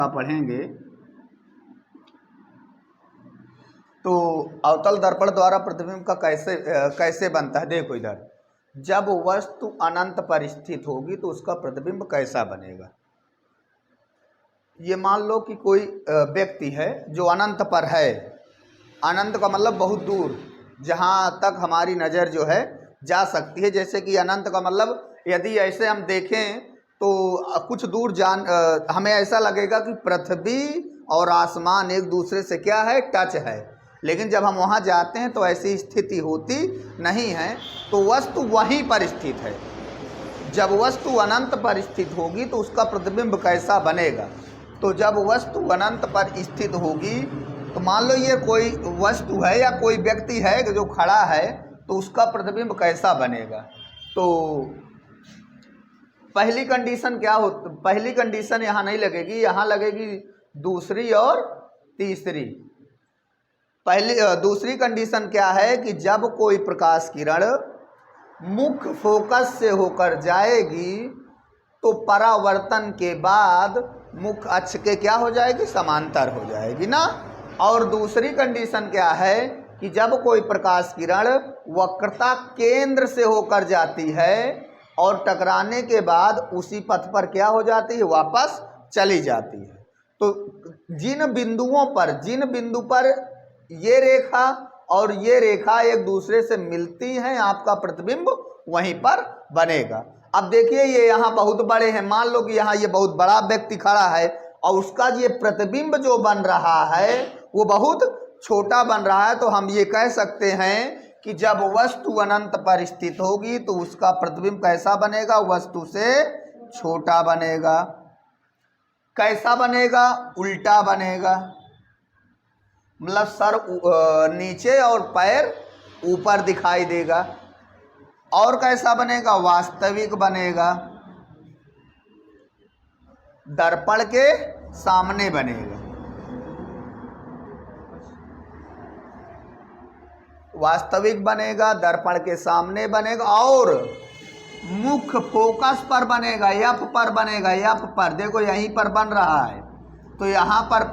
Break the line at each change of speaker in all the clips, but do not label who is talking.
पढ़ेंगे तो अवतल दर्पण द्वारा प्रतिबिंब का कैसे बनता है। देखो इधर, जब वस्तु अनंत पर स्थित होगी तो उसका प्रतिबिंब कैसा बनेगा। ये मान लो कि कोई व्यक्ति है जो अनंत पर है। अनंत का मतलब बहुत दूर, जहाँ तक हमारी नज़र जो है जा सकती है। जैसे कि अनंत का मतलब यदि ऐसे हम देखें तो कुछ दूर हमें ऐसा लगेगा कि पृथ्वी और आसमान एक दूसरे से क्या है, टच है। लेकिन जब हम वहाँ जाते हैं तो ऐसी स्थिति होती नहीं है। तो वस्तु वहीं पर स्थित है। जब वस्तु अनंत पर स्थित होगी तो उसका प्रतिबिंब कैसा बनेगा। तो जब वस्तु अनंत पर स्थित होगी तो मान लो ये कोई वस्तु है या कोई व्यक्ति है जो खड़ा है, तो उसका प्रतिबिंब कैसा बनेगा। तो पहली कंडीशन क्या हो, पहली कंडीशन यहाँ नहीं लगेगी, यहाँ लगेगी दूसरी और तीसरी। दूसरी कंडीशन क्या है कि जब कोई प्रकाश किरण मुख्य फोकस से होकर जाएगी तो परावर्तन के बाद मुख्य अक्ष के क्या हो जाएगी, समांतर हो जाएगी ना। और दूसरी कंडीशन क्या है कि जब कोई प्रकाश किरण वक्रता केंद्र से होकर जाती है और टकराने के बाद उसी पथ पर क्या हो जाती है, वापस चली जाती है। तो जिन बिंदु पर ये रेखा और ये रेखा एक दूसरे से मिलती हैं, आपका प्रतिबिंब वहीं पर बनेगा। अब देखिए ये यहाँ बहुत बड़े हैं, मान लो कि यहाँ ये बहुत बड़ा व्यक्ति खड़ा है और उसका ये प्रतिबिंब जो बन रहा है वो बहुत छोटा बन रहा है। तो हम ये कह सकते हैं कि जब वस्तु अनंत पर स्थित होगी तो उसका प्रतिबिंब कैसा बनेगा, वस्तु से छोटा बनेगा। कैसा बनेगा, उल्टा बनेगा। मतलब सर नीचे और पैर ऊपर दिखाई देगा। और कैसा बनेगा, वास्तविक बनेगा, दर्पण के सामने बनेगा। वास्तविक बनेगा, दर्पण के सामने बनेगा और मुख्य फोकस पर बनेगा, एफ पर बनेगा। एफ पर देखो यहीं पर बन रहा है तो यहाँ पर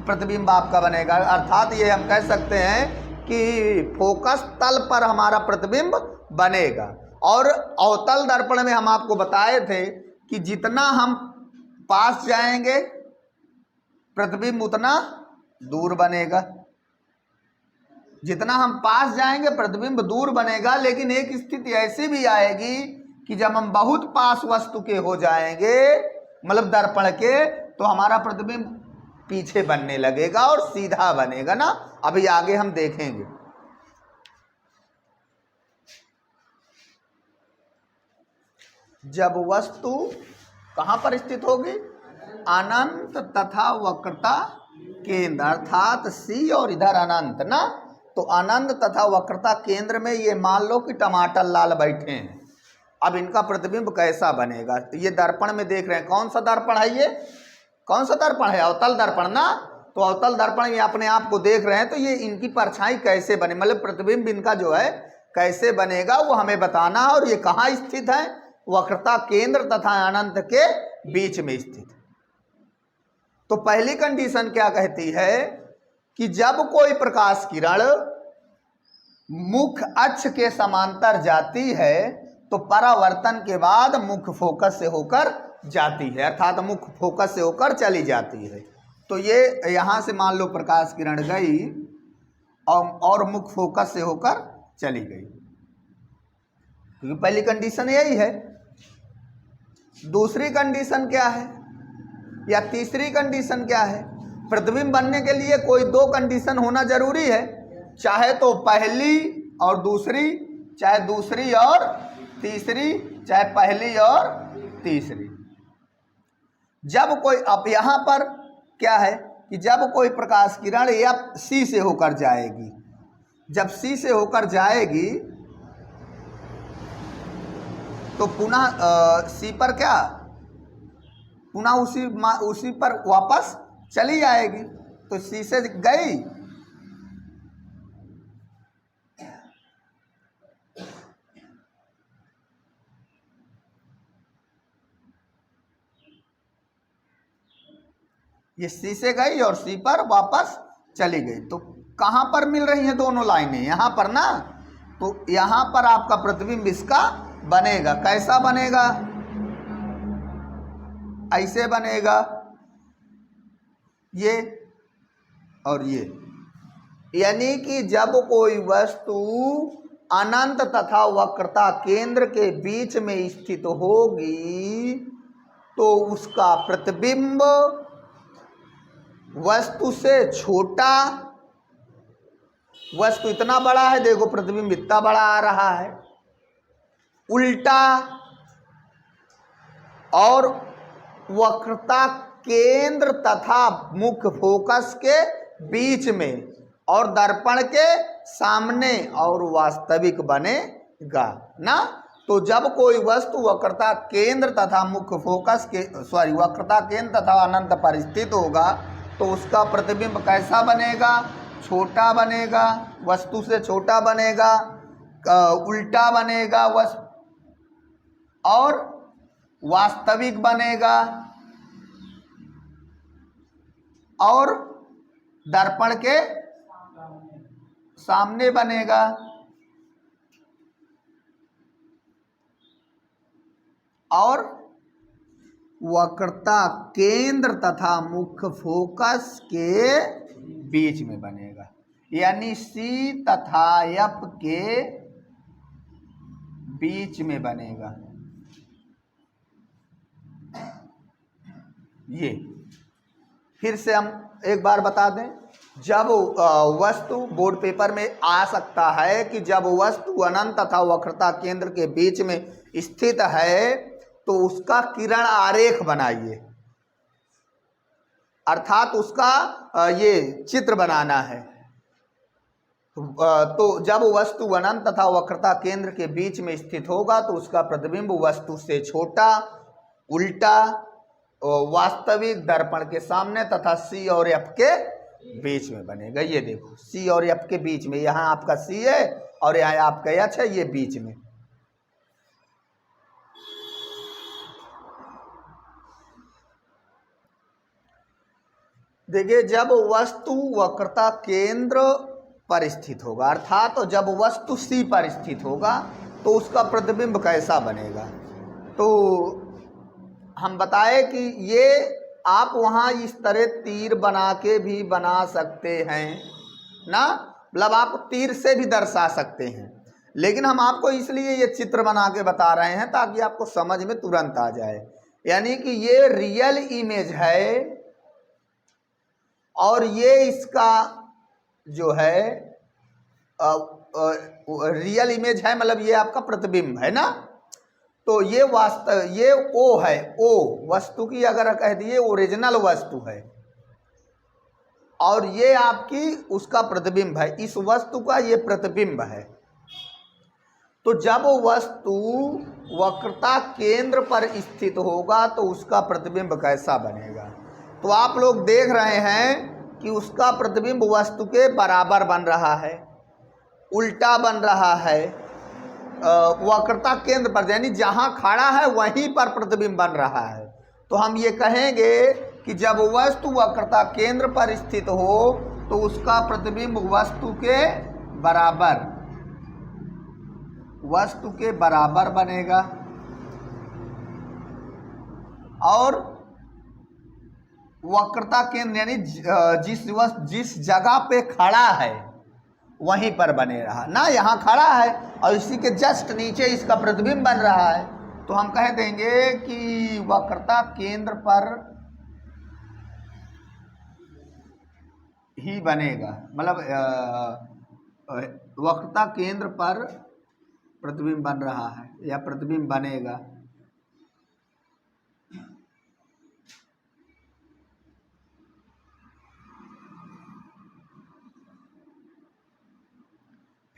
प्रतिबिंब आपका बनेगा। अर्थात ये हम कह सकते हैं कि फोकस तल पर हमारा प्रतिबिंब बनेगा। और अवतल दर्पण में हम आपको बताए थे कि जितना हम पास जाएंगे प्रतिबिंब उतना दूर बनेगा। जितना हम पास जाएंगे प्रतिबिंब दूर बनेगा। लेकिन एक स्थिति ऐसी भी आएगी कि जब हम बहुत पास वस्तु के हो जाएंगे, मतलब दर्पण के, तो हमारा प्रतिबिंब पीछे बनने लगेगा और सीधा बनेगा ना। अभी आगे हम देखेंगे। जब वस्तु कहां पर स्थित होगी, अनंत तथा वक्रता केंद्र, अर्थात सी और इधर अनंत ना। तो अनंत तथा वक्रता केंद्र में ये मान लो कि टमाटर लाल बैठे हैं। अब इनका प्रतिबिंब कैसा बनेगा। तो ये दर्पण में देख रहे हैं, कौन सा दर्पण है, ये कौन सा दर्पण है, अवतल दर्पण ना। तो अवतल दर्पण ये अपने आप को देख रहे हैं, तो ये इनकी परछाई कैसे बने, मतलब प्रतिबिंब इनका जो है कैसे बनेगा वो हमें बताना। और ये कहाँ स्थित है, वक्रता केंद्र तथा अनंत के बीच में स्थित है। तो पहली कंडीशन क्या कहती है कि जब कोई प्रकाश किरण मुख्य अक्ष के समांतर जाती है तो परावर्तन के बाद मुख्य फोकस से होकर जाती है, अर्थात मुख्य फोकस से होकर चली जाती है। तो ये यहाँ से मान लो प्रकाश किरण गई और मुख्य फोकस से होकर चली गई, क्योंकि पहली कंडीशन यही है। दूसरी कंडीशन क्या है या तीसरी कंडीशन क्या है, प्रतिबिंब बनने के लिए कोई दो कंडीशन होना जरूरी है, चाहे तो पहली और दूसरी, चाहे दूसरी और तीसरी, चाहे पहली और तीसरी। जब कोई, अब यहां पर क्या है कि जब कोई प्रकाश किरण या सी से होकर जाएगी, जब सी से होकर जाएगी तो पुनः सी पर क्या, पुनः उसी पर वापस चली आएगी। तो सी से गई ये सी से गई और सी पर वापस चली गई। तो कहाँ पर मिल रही हैं दोनों लाइनें? यहाँ पर ना। तो यहाँ पर आपका प्रतिबिंब इसका बनेगा। कैसा बनेगा? ऐसे बनेगा, ये और ये। यानी कि जब कोई वस्तु अनंत तथा वक्रता केंद्र के बीच में स्थित होगी तो उसका प्रतिबिंब वस्तु से छोटा, वस्तु इतना बड़ा है, देखो प्रतिबिंब इतना बड़ा आ रहा है, उल्टा, और वक्रता केंद्र तथा मुख्य फोकस के बीच में और दर्पण के सामने और वास्तविक बनेगा ना। तो जब कोई वस्तु वक्रता केंद्र तथा मुख्य फोकस के वक्रता केंद्र तथा अनंत पर स्थित होगा तो उसका प्रतिबिंब कैसा बनेगा? छोटा बनेगा, वस्तु से छोटा बनेगा, उल्टा बनेगा और वास्तविक बनेगा और दर्पण के सामने बनेगा। और वक्रता केंद्र तथा मुख्य फोकस के बीच में बनेगा। यानी सी तथा एफ के बीच में बनेगा। ये फिर से हम एक बार बता दें, जब वस्तु बोर्ड पेपर में आ सकता है कि जब वस्तु अनंत तथा वक्रता केंद्र के बीच में स्थित है तो उसका किरण आरेख बनाइए, अर्थात उसका ये चित्र बनाना है। तो जब वस्तु अनंत तथा वक्रता केंद्र के बीच में स्थित होगा तो उसका प्रतिबिंब वस्तु से छोटा, उल्टा, वास्तविक, दर्पण के सामने तथा सी और एफ के बीच में बनेगा। ये देखो सी और एफ के बीच में, यहाँ आपका सी है और यहाँ आपका एच है, ये बीच में। देखिए, जब वस्तु वक्रता केंद्र पर स्थित होगा, अर्थात तो जब वस्तु सी पर स्थित होगा तो उसका प्रतिबिंब कैसा बनेगा। तो हम बताए कि ये आप वहाँ इस तरह तीर बना के भी बना सकते हैं ना, मतलब आप तीर से भी दर्शा सकते हैं, लेकिन हम आपको इसलिए ये चित्र बना के बता रहे हैं ताकि आपको समझ में तुरंत आ जाए। यानी कि ये रियल इमेज है और ये इसका जो है रियल इमेज है, मतलब ये आपका प्रतिबिंब है ना। तो ये ये ओ है, ओ वस्तु की अगर कह दिए ओरिजिनल वस्तु है और ये आपकी उसका प्रतिबिंब है, इस वस्तु का ये प्रतिबिंब है। तो जब वस्तु वक्रता केंद्र पर स्थित होगा तो उसका प्रतिबिंब कैसा बनेगा। तो आप लोग देख रहे हैं कि उसका प्रतिबिंब वस्तु के बराबर बन रहा है, उल्टा बन रहा है, वक्रता केंद्र पर, यानी जहां खड़ा है वहीं पर प्रतिबिंब बन रहा है। तो हम ये कहेंगे कि जब वस्तु वक्रता केंद्र पर स्थित हो तो उसका प्रतिबिंब वस्तु के बराबर बनेगा और वक्रता केंद्र यानी जिस जगह पे खड़ा है वहीं पर बने रहा ना। यहाँ खड़ा है और इसी के जस्ट नीचे इसका प्रतिबिंब बन रहा है, तो हम कह देंगे कि वक्रता केंद्र पर ही बनेगा, मतलब वक्रता केंद्र पर प्रतिबिंब बन रहा है या प्रतिबिंब बनेगा।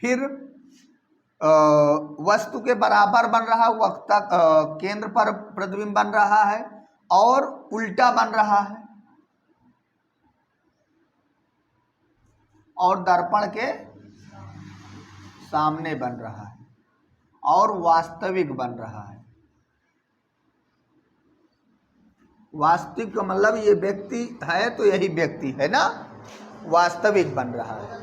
फिर वस्तु के बराबर बन रहा है, वक्रता केंद्र पर प्रतिबिंब बन रहा है और उल्टा बन रहा है और दर्पण के सामने बन रहा है और वास्तविक बन रहा है। वास्तविक का मतलब ये व्यक्ति है तो यही व्यक्ति है ना, वास्तविक बन रहा है।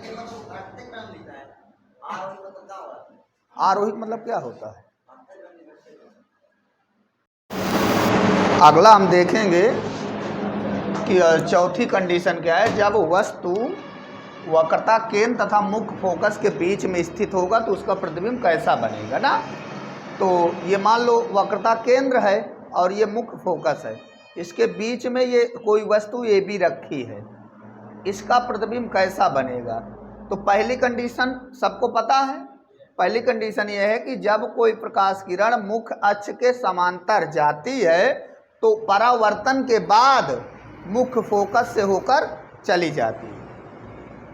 आरोहित मतलब क्या होता है? अगला हम देखेंगे कि चौथी कंडीशन क्या है। जब वस्तु वक्रता केंद्र तथा मुख्य फोकस के बीच में स्थित होगा तो उसका प्रतिबिंब कैसा बनेगा ना। तो ये मान लो वक्रता केंद्र है और ये मुख्य फोकस है, इसके बीच में ये कोई वस्तु ए बी रखी है, इसका प्रतिबिंब कैसा बनेगा? तो पहली कंडीशन सबको पता है। पहली कंडीशन ये है कि जब कोई प्रकाश किरण मुख्य अक्ष के समांतर जाती है तो परावर्तन के बाद मुख्य फोकस से होकर चली जाती है।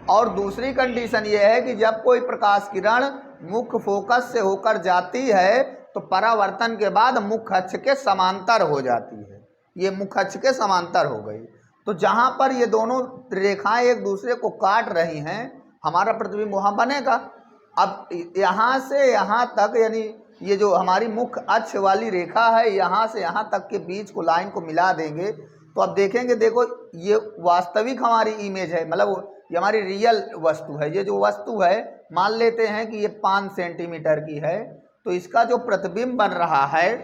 और दूसरी कंडीशन ये है कि जब कोई प्रकाश किरण मुख्य फोकस से होकर जाती है तो परावर्तन के बाद मुख्य अक्ष के समांतर हो जाती है। ये मुख्य अक्ष के समांतर हो गई। तो जहाँ पर ये दोनों रेखाएं एक दूसरे को काट रही हैं, हमारा प्रतिबिंब वहाँ बनेगा। अब यहाँ से यहाँ तक, यानी ये जो हमारी मुख्य अक्ष वाली रेखा है, यहाँ से यहाँ तक के बीच को लाइन को मिला देंगे तो अब देखेंगे, देखो ये वास्तविक हमारी इमेज है, मतलब ये हमारी रियल वस्तु है। ये जो वस्तु है मान लेते हैं कि ये 5 सेंटीमीटर की है, तो इसका जो प्रतिबिंब बन रहा है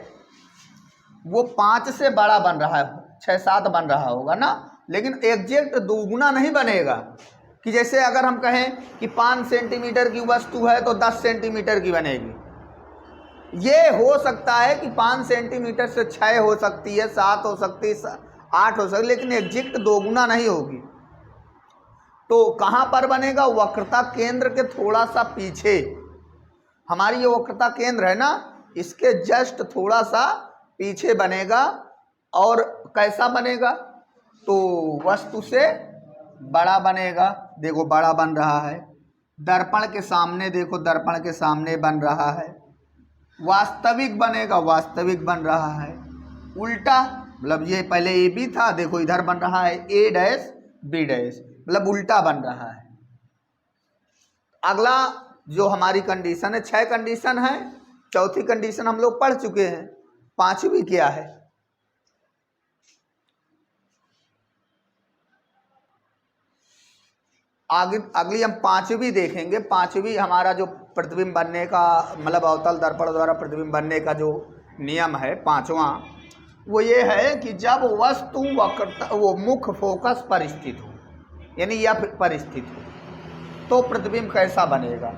वो 5 से बड़ा बन रहा है, 6-7 बन रहा होगा ना, लेकिन एग्जैक्ट दोगुना नहीं बनेगा। कि जैसे अगर हम कहें कि 5 सेंटीमीटर की वस्तु है तो 10 सेंटीमीटर की बनेगी। ये हो सकता है कि 5 सेंटीमीटर से 6 हो सकती है, 7 हो सकती है, 8 हो सकती है, लेकिन एग्जैक्ट दोगुना नहीं होगी। तो कहाँ पर बनेगा? वक्रता केंद्र के थोड़ा सा पीछे। हमारी ये वक्रता केंद्र है ना, इसके जस्ट थोड़ा सा पीछे बनेगा। और कैसा बनेगा? तो वस्तु से बड़ा बनेगा। देखो बड़ा बन रहा है। दर्पण के सामने देखो, दर्पण के सामने बन रहा है। वास्तविक बनेगा, वास्तविक बन रहा है। उल्टा मतलब ये पहले ए बी था, देखो इधर बन रहा है ए डैश बी डैश, मतलब उल्टा बन रहा है। अगला जो हमारी कंडीशन है, 6 कंडीशन है, चौथी कंडीशन हम लोग पढ़ चुके हैं। पांचवी क्या है? आगे अगली हम पांचवी देखेंगे। पांचवी हमारा जो प्रतिबिंब बनने का, मतलब अवतल दर्पण द्वारा प्रतिबिंब बनने का जो नियम है, पांचवा, वो ये है कि जब वस्तु वक्रता वो मुख्य फोकस पर स्थित हो, यानी यह पर स्थित हो, तो प्रतिबिंब कैसा बनेगा?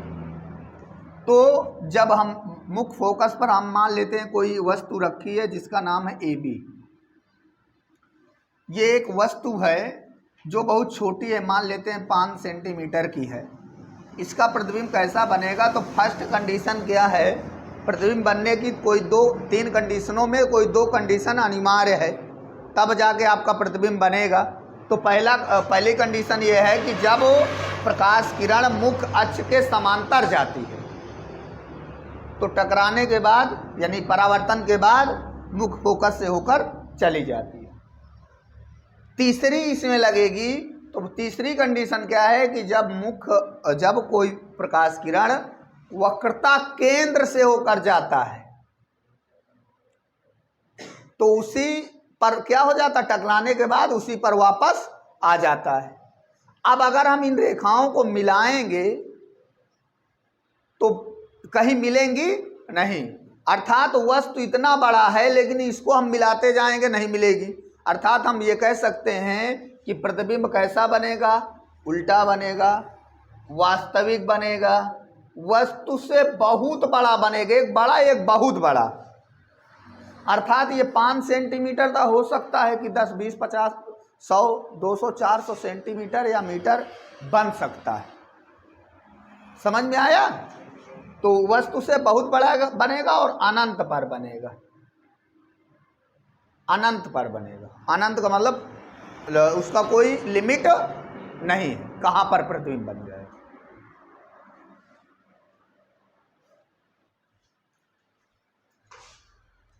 तो जब हम मुख्य फोकस पर हम मान लेते हैं कोई वस्तु रखी है जिसका नाम है ए बी। ये एक वस्तु है जो बहुत छोटी है, मान लेते हैं 5 सेंटीमीटर की है। इसका प्रतिबिंब कैसा बनेगा? तो फर्स्ट कंडीशन क्या है प्रतिबिंब बनने की? कोई 2-3 कंडीशनों में कोई 2 कंडीशन अनिवार्य है, तब जाके आपका प्रतिबिंब बनेगा। तो पहली कंडीशन ये है कि जब प्रकाश किरण मुख्य अक्ष के समांतर जाती है तो टकराने के बाद, यानी परावर्तन के बाद, मुख्य फोकस से होकर चली जाती है। तीसरी इसमें लगेगी। तो तीसरी कंडीशन क्या है कि जब कोई प्रकाश किरण वक्रता केंद्र से होकर जाता है तो उसी पर क्या हो जाता है? टकराने के बाद उसी पर वापस आ जाता है। अब अगर हम इन रेखाओं को मिलाएंगे तो कहीं मिलेंगी नहीं, अर्थात वस्तु इतना बड़ा है लेकिन इसको हम मिलाते जाएंगे नहीं मिलेगी। अर्थात हम ये कह सकते हैं कि प्रतिबिंब कैसा बनेगा? उल्टा बनेगा, वास्तविक बनेगा, वस्तु से बहुत बड़ा बनेगा, एक बड़ा एक बहुत बड़ा। अर्थात ये 5 सेंटीमीटर का हो सकता है कि 10, 20, 50, 100, 200, 400 सेंटीमीटर या मीटर बन सकता है। समझ में आया? तो वस्तु से बहुत बड़ा बनेगा और अनंत पर बनेगा। अनंत पर बनेगा। अनंत का मतलब उसका कोई लिमिट नहीं है, कहाँ पर प्रतिबिंब बन जाए।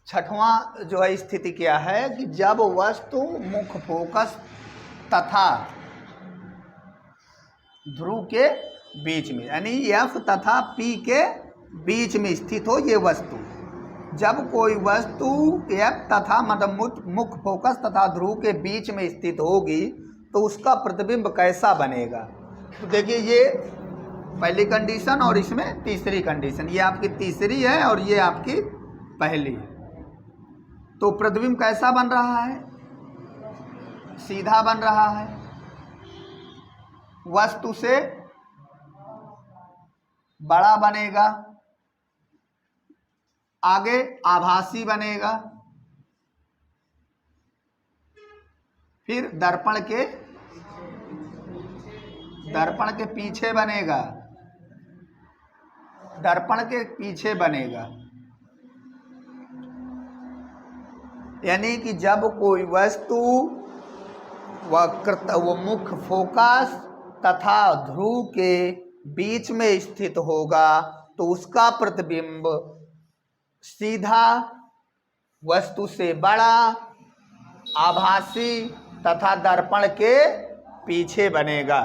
छठवां जो है स्थिति क्या है कि जब वस्तु मुख्य फोकस तथा ध्रुव के बीच में, यानी एफ तथा पी के बीच में स्थित हो ये वस्तु। जब कोई वस्तु एफ तथा मतलब मुख्य फोकस तथा ध्रुव के बीच में स्थित होगी तो उसका प्रतिबिंब कैसा बनेगा। तो देखिए ये पहली कंडीशन और इसमें तीसरी कंडीशन, ये आपकी तीसरी है और ये आपकी पहली है। तो प्रतिबिंब कैसा बन रहा है, सीधा बन रहा है, वस्तु से बड़ा बनेगा, आगे आभासी बनेगा, फिर दर्पण के पीछे बनेगा, दर्पण के पीछे बनेगा। यानी कि जब कोई वस्तु वो मुख्य फोकस तथा ध्रुव के बीच में स्थित होगा तो उसका प्रतिबिंब सीधा, वस्तु से बड़ा, आभासी तथा दर्पण के पीछे बनेगा।